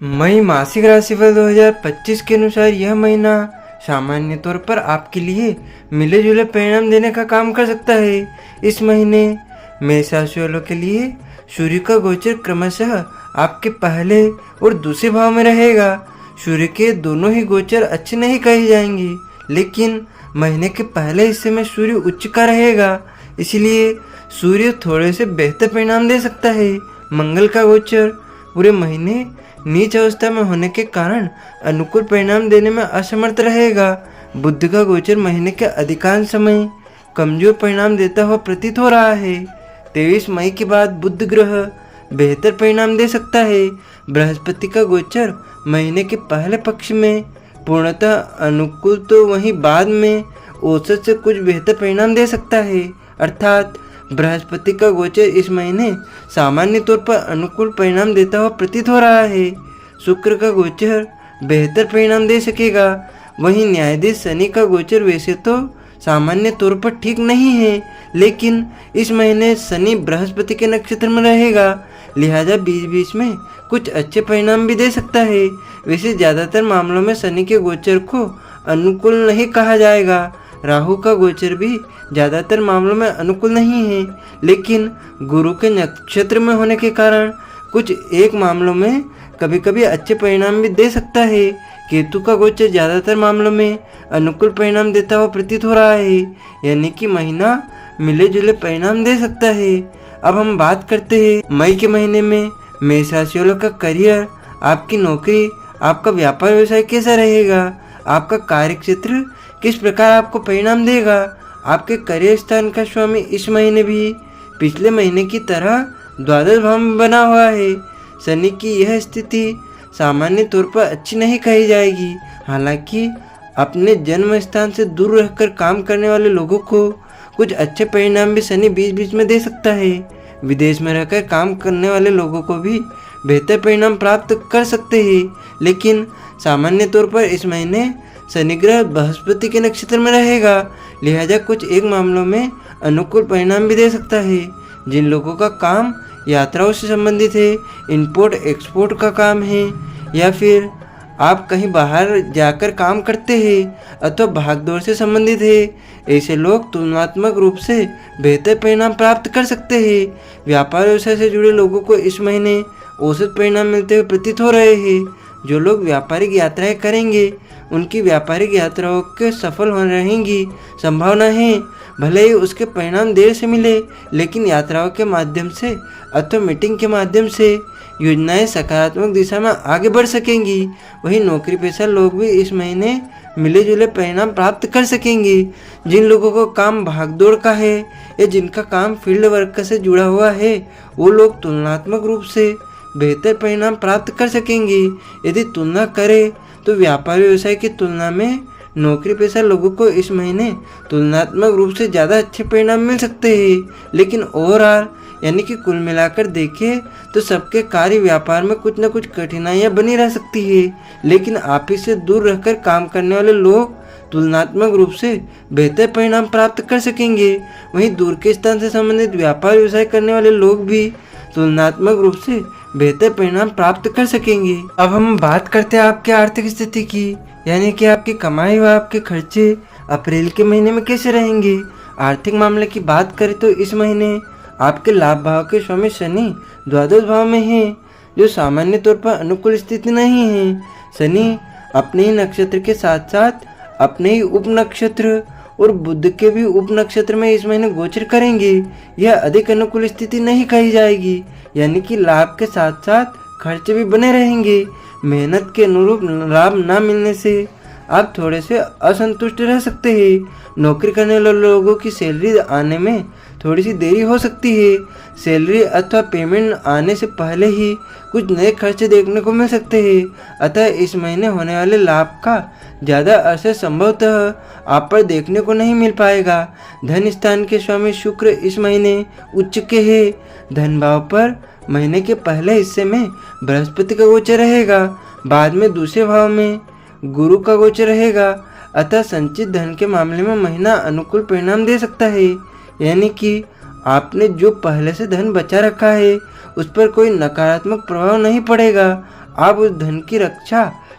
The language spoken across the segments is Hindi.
मई मासिक राशिफल 2025 के अनुसार यह महीना सामान्य तौर पर आपके लिए मिले जुले परिणाम देने का काम कर सकता है। इस महीने मेष राशि वालों के लिए सूर्य का गोचर क्रमशः आपके पहले और दूसरे भाव में रहेगा। सूर्य के दोनों ही गोचर अच्छे नहीं कहे जाएंगे, लेकिन महीने के पहले हिस्से में सूर्य उच्च का रहेगा, इसलिए सूर्य थोड़े से बेहतर परिणाम दे सकता है। मंगल का गोचर पूरे महीने नीच अवस्था में होने के कारण अनुकूल परिणाम देने में असमर्थ रहेगा। बुध का गोचर महीने के अधिकांश समय कमजोर परिणाम देता हुआ प्रतीत हो रहा है। 23 मई के बाद बुध ग्रह बेहतर परिणाम दे सकता है। बृहस्पति का गोचर महीने के पहले पक्ष में पूर्णतः अनुकूल तो वहीं बाद में औसत से कुछ बेहतर परिणाम दे सकता है। अर्थात बृहस्पति का गोचर इस महीने सामान्य तौर पर अनुकूल परिणाम देता हुआ प्रतीत हो रहा है। शुक्र का गोचर बेहतर परिणाम दे सकेगा। वहीं न्यायाधीश शनि का गोचर वैसे तो सामान्य तौर पर ठीक नहीं है, लेकिन इस महीने शनि बृहस्पति के नक्षत्र में रहेगा, लिहाजा बीच बीच में कुछ अच्छे परिणाम भी दे सकता है। वैसे ज़्यादातर मामलों में शनि के गोचर को अनुकूल नहीं कहा जाएगा। राहु का गोचर भी ज़्यादातर मामलों में अनुकूल नहीं है, लेकिन गुरु के नक्षत्र में होने के कारण कुछ एक मामलों में कभी कभी अच्छे परिणाम भी दे सकता है। केतु का गोचर ज़्यादातर मामलों में अनुकूल परिणाम देता हुआ प्रतीत हो रहा है, यानी कि महीना मिले जुले परिणाम दे सकता है। अब हम बात करते हैं मई के महीने में मेष राशि वालों का करियर, आपकी नौकरी, आपका व्यापार व्यवसाय कैसा रहेगा, आपका कार्य क्षेत्र किस प्रकार आपको परिणाम देगा। आपके करियर स्थान का स्वामी इस महीने भी पिछले महीने की तरह द्वादश भाव में बना हुआ है। शनि की यह स्थिति सामान्य तौर पर अच्छी नहीं कही जाएगी। हालांकि अपने जन्म स्थान से दूर रहकर काम करने वाले लोगों को कुछ अच्छे परिणाम भी शनि बीच बीच में दे सकता है। विदेश में रहकर काम करने वाले लोगों को भी बेहतर परिणाम प्राप्त कर सकते हैं, लेकिन सामान्य तौर पर इस महीने शनि ग्रह बृहस्पति के नक्षत्र में रहेगा, लिहाजा कुछ एक मामलों में अनुकूल परिणाम भी दे सकता है। जिन लोगों का काम यात्राओं से संबंधित है, इंपोर्ट एक्सपोर्ट का काम है, या फिर आप कहीं बाहर जाकर काम करते हैं अथवा भागदौड़ से संबंधित है, ऐसे लोग तुलनात्मक रूप से बेहतर परिणाम प्राप्त कर सकते हैं। व्यापार व्यवसाय से जुड़े लोगों को इस महीने औसत परिणाम मिलते हुए प्रतीत हो रहे हैं। जो लोग व्यापारिक यात्राएं करेंगे उनकी व्यापारिक यात्राओं के सफल हो रहेंगी संभावना है। भले ही उसके परिणाम देर से मिले, लेकिन यात्राओं के माध्यम से अथवा मीटिंग के माध्यम से योजनाएं सकारात्मक दिशा में आगे बढ़ सकेंगी। वहीं नौकरी पेशा लोग भी इस महीने मिले जुले परिणाम प्राप्त कर सकेंगे। जिन लोगों को काम भागदौड़ का है या जिनका काम फील्ड वर्क से जुड़ा हुआ है, वो लोग तुलनात्मक रूप से बेहतर परिणाम प्राप्त कर सकेंगे। यदि तुलना करें तो व्यापार व्यवसाय की तुलना में नौकरी पेशा लोगों को इस महीने तुलनात्मक रूप से ज़्यादा अच्छे परिणाम मिल सकते हैं, लेकिन ओवरऑल यानी कि कुल मिलाकर देखें तो सबके कार्य व्यापार में कुछ न कुछ कठिनाइयां बनी रह सकती है। लेकिन ऑफिस से दूर रहकर काम करने वाले लोग तुलनात्मक रूप से बेहतर परिणाम प्राप्त कर सकेंगे। वहीं दूर के स्थान से संबंधित व्यापार व्यवसाय करने वाले लोग भी तुलनात्मक रूप से बेहतर परिणाम प्राप्त कर सकेंगे। अब हम बात करते हैं आपकी आर्थिक स्थिति की, यानी कि आपकी कमाई व आपके खर्चे अप्रैल के महीने में कैसे रहेंगे। आर्थिक मामले की बात करें तो इस महीने आपके लाभ भाव के स्वामी शनि द्वादश भाव में है, जो सामान्य तौर पर अनुकूल स्थिति नहीं है। शनि अपने ही नक्षत्र के साथ साथ अपने ही उप नक्षत्र और बुध के भी उप नक्षत्र में इस महीने गोचर करेंगे। यह अधिक अनुकूल स्थिति नहीं कही जाएगी, यानी कि लाभ के साथ साथ खर्च भी बने रहेंगे। मेहनत के अनुरूप लाभ न मिलने से आप थोड़े से असंतुष्ट रह सकते हैं। नौकरी करने वाले लोगों की सैलरी आने में थोड़ी सी देरी हो सकती है। सैलरी अथवा पेमेंट आने से पहले ही कुछ नए खर्च देखने को मिल सकते हैं, अतः इस महीने होने वाले लाभ का ज़्यादा असर संभवतः आप पर देखने को नहीं मिल पाएगा। धन स्थान के स्वामी शुक्र इस महीने उच्च के है। धन भाव पर महीने के पहले हिस्से में बृहस्पति का गोचर रहेगा, बाद में दूसरे भाव में गुरु का गोचर रहेगा, अतः संचित धन के मामले में महीना अनुकूल परिणाम दे सकता है। यानी कि आपने जो पहले से धन बचा रखा है उस पर कोई नकारात्मक प्रभाव नहीं पड़ेगा। आप उस धन की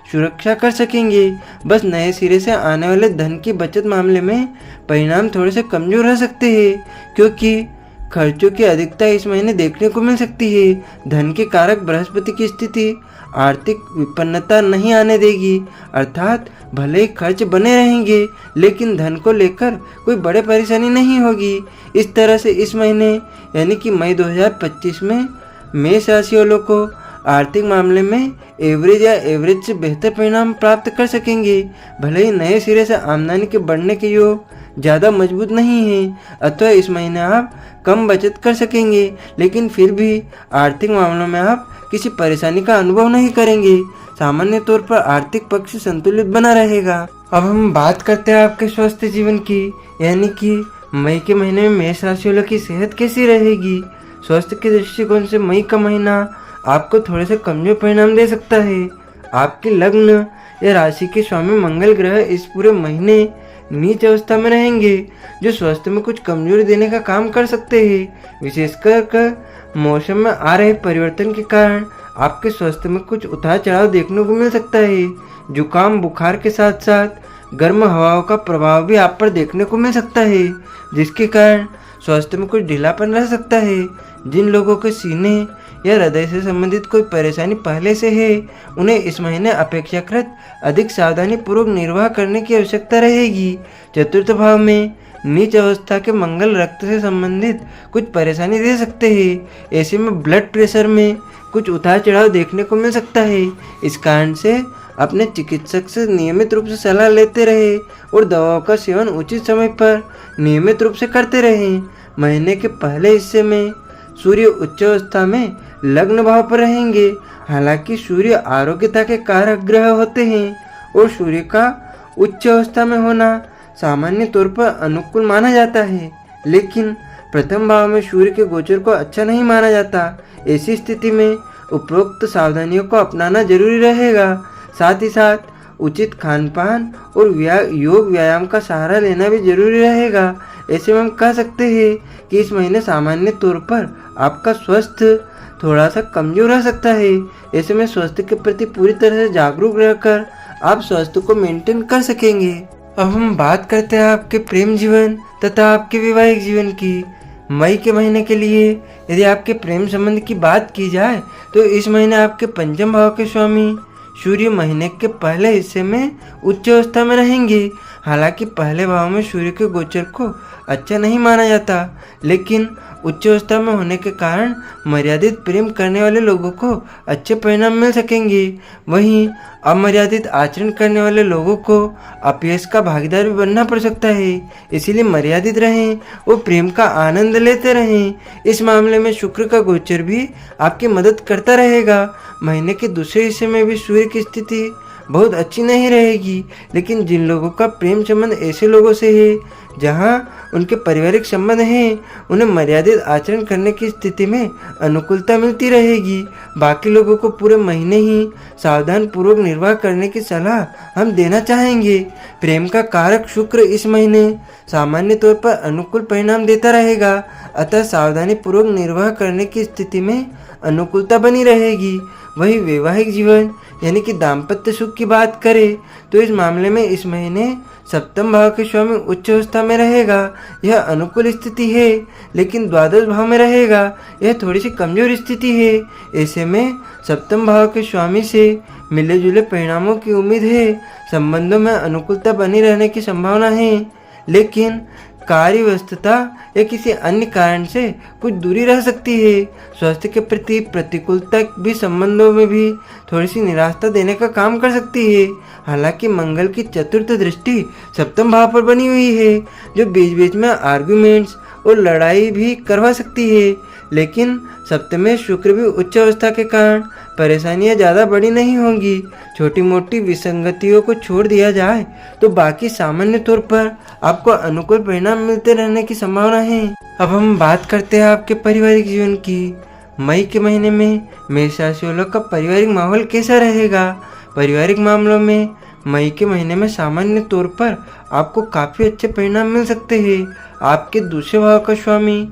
सुरक्षा कर सकेंगे। बस नए सिरे से आने वाले धन की बचत मामले में परिणाम थोड़े से कमजोर रह सकते हैं, क्योंकि खर्चों की अधिकता इस महीने देखने को मिल सकती है। धन के कारक बृहस्पति की स्थिति आर्थिक विपन्नता नहीं आने देगी, अर्थात भले ही खर्च बने रहेंगे लेकिन धन को लेकर कोई बड़े परेशानी नहीं होगी। इस तरह से इस महीने यानी कि मई 2025 में मेष राशि वालों को आर्थिक मामले में एवरेज से बेहतर परिणाम प्राप्त कर सकेंगे। भले ही नए सिरे से आमदनी के बढ़ने के योग ज़्यादा मजबूत नहीं है, अथवा इस महीने आप कम बचत कर सकेंगे, लेकिन फिर भी आर्थिक मामलों में आप किसी परेशानी का अनुभव नहीं करेंगे। सामान्य तौर पर आर्थिक पक्ष संतुलित बना रहेगा। अब हम बात करते हैं आपके स्वास्थ्य जीवन की, यानी कि मई के महीने में मेष राशि वालों की सेहत कैसी रहेगी। स्वास्थ्य के दृष्टिकोण से मई का महीना आपको थोड़े से कमजोर परिणाम दे सकता है। आपके लग्न या राशि के स्वामी मंगल ग्रह इस पूरे महीने नीच अवस्था में रहेंगे, जो स्वास्थ्य में कुछ कमजोरी देने का काम कर सकते हैं। विशेषकर मौसम में आ रहे परिवर्तन के कारण आपके स्वास्थ्य में कुछ उतार चढ़ाव देखने को मिल सकता है। जुकाम बुखार के साथ साथ गर्म हवाओं का प्रभाव भी आप पर देखने को मिल सकता है, जिसके कारण स्वास्थ्य में कुछ ढीलापन रह सकता है। जिन लोगों के सीने या हृदय से संबंधित कोई परेशानी पहले से है, उन्हें इस महीने अपेक्षाकृत अधिक सावधानी पूर्वक निर्वाह करने की आवश्यकता रहेगी। चतुर्थ भाव में नीच अवस्था के मंगल रक्त से संबंधित कुछ परेशानी दे सकते हैं। ऐसे में ब्लड प्रेशर में कुछ उतार चढ़ाव देखने को मिल सकता है। इस कारण से अपने चिकित्सक से नियमित रूप से सलाह लेते रहे और दवाओं का सेवन उचित समय पर नियमित रूप से करते रहें। महीने के पहले हिस्से में सूर्य उच्च अवस्था में लग्न भाव पर रहेंगे। हालांकि सूर्य आरोग्यता के कारक ग्रह होते हैं और सूर्य का उच्च अवस्था में होना सामान्य तौर पर अनुकूल माना जाता है, लेकिन प्रथम भाव में सूर्य के गोचर को अच्छा नहीं माना जाता। ऐसी स्थिति में उपरोक्त सावधानियों को अपनाना जरूरी रहेगा। साथ ही साथ उचित खान पान और योग व्यायाम का सहारा लेना भी जरूरी रहेगा। ऐसे में हम कह सकते हैं कि इस महीने सामान्य तौर पर आपका स्वास्थ्य थोड़ा सा कमजोर रह सकता है। ऐसे में स्वास्थ्य के प्रति पूरी तरह से जागरूक रहकर आप स्वास्थ्य को मेंटेन कर सकेंगे। अब हम बात करते हैं आपके प्रेम जीवन तथा आपके वैवाहिक जीवन की। मई के महीने के लिए यदि आपके प्रेम संबंध की बात की जाए तो इस महीने आपके पंचम भाव के स्वामी सूर्य महीने के पहले हिस्से में उच्च अवस्था में रहेंगे। हालांकि पहले भाव में सूर्य के गोचर को अच्छा नहीं माना जाता, लेकिन उच्च अवस्था में होने के कारण मर्यादित प्रेम करने वाले लोगों को अच्छे परिणाम मिल सकेंगे। वहीं अमर्यादित आचरण करने वाले लोगों को अपयश का भागीदार भी बनना पड़ सकता है। इसीलिए मर्यादित रहें और प्रेम का आनंद लेते रहें। इस मामले में शुक्र का गोचर भी आपकी मदद करता रहेगा। महीने के दूसरे हिस्से में भी सूर्य की स्थिति बहुत अच्छी नहीं रहेगी, लेकिन जिन लोगों का प्रेम संबंध ऐसे लोगों से है जहां उनके पारिवारिक संबंध हैं, उन्हें मर्यादित आचरण करने की स्थिति में अनुकूलता मिलती रहेगी। बाकी लोगों को पूरे महीने ही सावधान पूर्वक निर्वाह करने की सलाह हम देना चाहेंगे। प्रेम का कारक शुक्र इस महीने सामान्य तौर पर अनुकूल परिणाम देता रहेगा, अतः सावधानी पूर्वक निर्वाह करने की स्थिति में अनुकूलता बनी रहेगी। वही वैवाहिक जीवन यानी कि दाम्पत्य सुख की बात करें तो इस मामले में इस महीने सप्तम भाव के स्वामी उच्च अवस्था में रहेगा। यह अनुकूल स्थिति है, लेकिन द्वादश भाव में रहेगा। यह थोड़ी सी कमजोर स्थिति है। ऐसे में सप्तम भाव के स्वामी से मिले जुले परिणामों की उम्मीद है। संबंधों में अनुकूलता बनी रहने की संभावना है, लेकिन कार्य व्यस्तता या किसी अन्य कारण से कुछ दूरी रह सकती है। स्वास्थ्य के प्रति प्रतिकूलता भी संबंधों में भी थोड़ी सी निराशा देने का काम कर सकती है। हालांकि मंगल की चतुर्थ दृष्टि सप्तम भाव पर बनी हुई है, जो बीच बीच में आर्गुमेंट्स और लड़ाई भी करवा सकती है, लेकिन सप्तम शुक्र भी उच्च अवस्था के कारण परेशानियां ज़्यादा बड़ी नहीं होंगी। छोटी मोटी विसंगतियों को छोड़ दिया जाए तो बाकी सामान्य तौर पर आपको अनुकूल परिणाम मिलते रहने की संभावना है। अब हम बात करते हैं आपके पारिवारिक जीवन की। मई के महीने में मेष राशि वालों का पारिवारिक माहौल कैसा रहेगा। पारिवारिक मामलों में मई के महीने में सामान्य तौर पर आपको काफ़ी अच्छे परिणाम मिल सकते हैं। आपके दूसरे भाव का स्वामी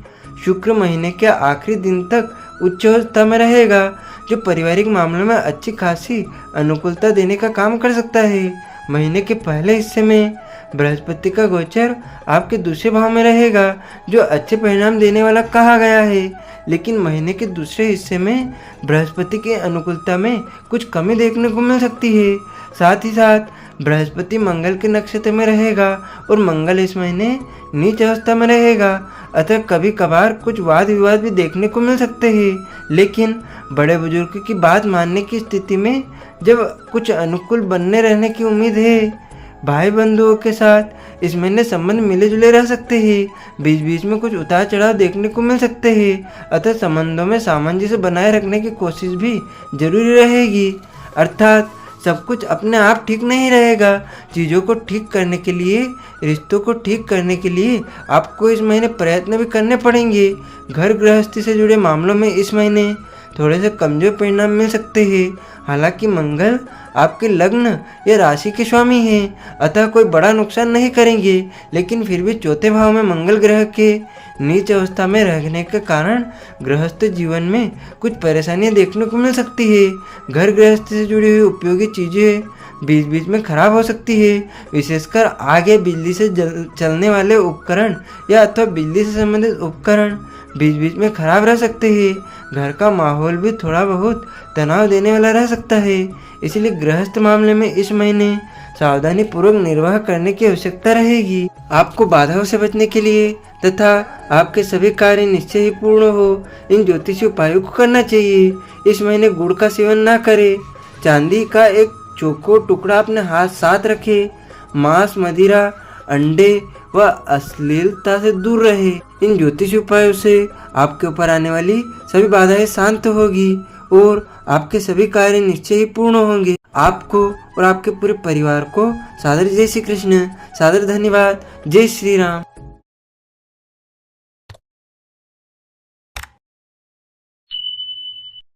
शुक्र महीने के आखिरी दिन तक उच्च अवस्था में रहेगा, जो पारिवारिक मामलों में अच्छी खासी अनुकूलता देने का काम कर सकता है। महीने के पहले हिस्से में बृहस्पति का गोचर आपके दूसरे भाव में रहेगा, जो अच्छे परिणाम देने वाला कहा गया है। लेकिन महीने के दूसरे हिस्से में बृहस्पति की अनुकूलता में कुछ कमी देखने को मिल सकती है। साथ ही साथ बृहस्पति मंगल के नक्षत्र में रहेगा और मंगल इस महीने नीच अवस्था में रहेगा, अतः कभी कभार कुछ वाद विवाद भी देखने को मिल सकते हैं। लेकिन बड़े बुजुर्ग की बात मानने की स्थिति में जब कुछ अनुकूल बनने रहने की उम्मीद है। भाई बंधुओं के साथ इस महीने संबंध मिले जुले रह सकते हैं। बीच बीच में कुछ उतार चढ़ाव देखने को मिल सकते हैं, अतः संबंधों में सामंजस्य बनाए रखने की कोशिश भी जरूरी रहेगी। अर्थात सब कुछ अपने आप ठीक नहीं रहेगा। चीज़ों को ठीक करने के लिए, रिश्तों को ठीक करने के लिए आपको इस महीने प्रयत्न भी करने पड़ेंगे। घर गृहस्थी से जुड़े मामलों में इस महीने थोड़े से कमजोर परिणाम मिल सकते हैं। हालांकि मंगल आपके लग्न या राशि के स्वामी हैं, अतः कोई बड़ा नुकसान नहीं करेंगे। लेकिन फिर भी चौथे भाव में मंगल ग्रह के नीच अवस्था में रहने के कारण गृहस्थ जीवन में कुछ परेशानियां देखने को मिल सकती है। घर गृहस्थी से जुड़ी हुई उपयोगी चीज़ें बीच बीच में खराब हो सकती है, विशेषकर आग या बिजली से चलने वाले उपकरण या अथवा बिजली से संबंधित उपकरण बीच बीच में खराब रह सकते हैं। घर का माहौल भी थोड़ा बहुत तनाव देने वाला रह सकता है, इसलिए गृहस्थ मामले में इस महीने सावधानी पूर्वक निर्वाह करने की आवश्यकता रहेगी। आपको बाधाओं से बचने के लिए तथा आपके सभी कार्य निश्चय ही पूर्ण हो, इन ज्योतिषीय उपायों को करना चाहिए। इस महीने गुड़ का सेवन ना करें, चांदी का एक चौकोर टुकड़ा अपने हाथ साथ रखें, मांस, मदिरा, अंडे व अश्लीलता से दूर रहे। इन ज्योतिषीय उपायों से आपके ऊपर आने वाली सभी बाधाएं शांत होगी और आपके सभी कार्य निश्चय ही पूर्ण होंगे। आपको और आपके पूरे परिवार को सादर जय श्री कृष्ण, सादर धन्यवाद। जय श्री राम।